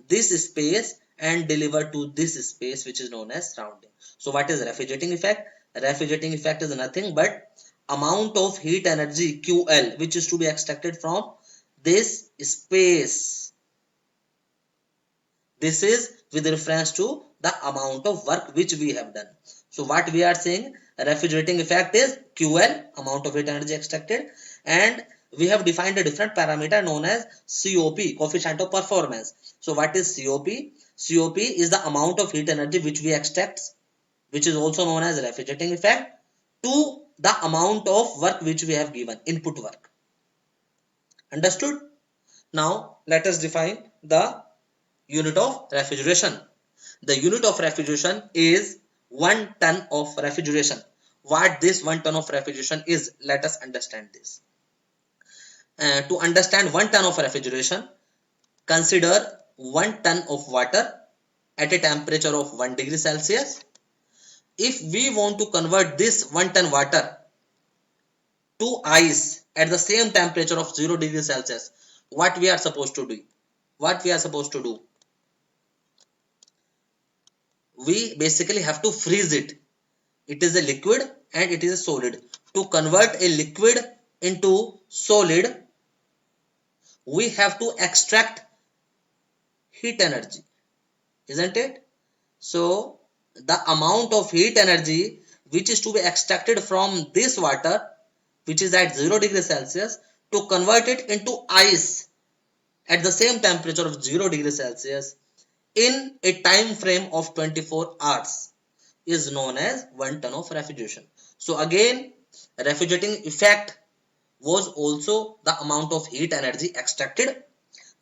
this space and deliver to this space, which is known as surrounding. So what is refrigerating effect? Refrigerating effect is nothing but amount of heat energy QL which is to be extracted from this space. This is with reference to the amount of work which we have done. So what we are saying, refrigerating effect is QL, amount of heat energy extracted, and we have defined a different parameter known as COP, coefficient of performance. So what is COP? COP is the amount of heat energy which we extract, which is also known as refrigerating effect, to the amount of work which we have given, input work. Understood? Now let us define the unit of refrigeration. The unit of refrigeration is 1 ton of refrigeration. What this 1 ton of refrigeration is, let us understand this. To understand 1 ton of refrigeration, consider 1 ton of water at a temperature of 1 degree Celsius. If we want to convert this 1 ton water to ice at the same temperature of 0 degree Celsius, what we are supposed to do? What we are supposed to do? We basically have to freeze it. It is a liquid and it is a solid. To convert a liquid into solid, we have to extract heat energy, isn't it? So the amount of heat energy which is to be extracted from this water, which is at 0 degree Celsius, to convert it into ice at the same temperature of 0 degree Celsius in a time frame of 24 hours is known as 1 ton of refrigeration. So again, refrigerating effect was also the amount of heat energy extracted.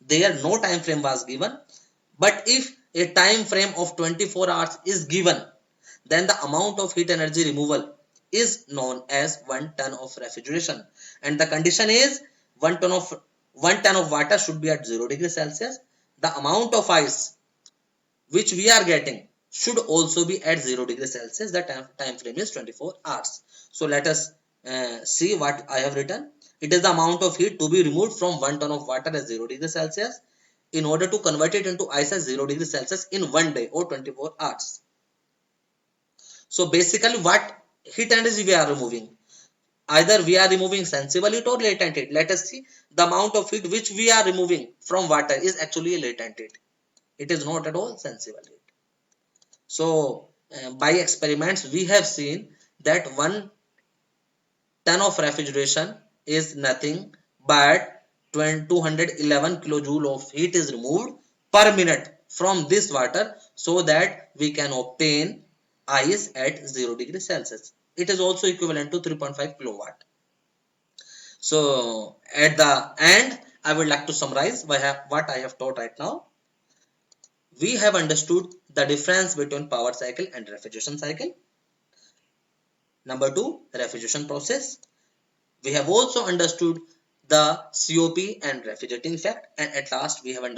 There no time frame was given, but if a time frame of 24 hours is given, then the amount of heat energy removal is known as 1 ton of refrigeration, and the condition is 1 ton of water should be at 0 degree Celsius. The amount of ice which we are getting should also be at 0 degree Celsius. The time frame is 24 hours. So let us see what I have written. It is the amount of heat to be removed from 1 ton of water at 0 degree Celsius in order to convert it into ice at 0 degree Celsius in 1 day or 24 hours. So basically what heat energy we are removing? Either we are removing sensible heat or latent heat. Let us see, the amount of heat which we are removing from water is actually a latent heat. It is not at all sensible heat. So by experiments we have seen that 1 ton of refrigeration is nothing but 211 kilojoule of heat is removed per minute from this water, so that we can obtain ice at 0 degree Celsius. It is also equivalent to 3.5 kilowatt. So at the end, I would like to summarize what I have taught right now. We have understood the difference between power cycle and refrigeration cycle. Number 2, refrigeration process. We have also understood the COP and refrigerating effect, and at last we have understood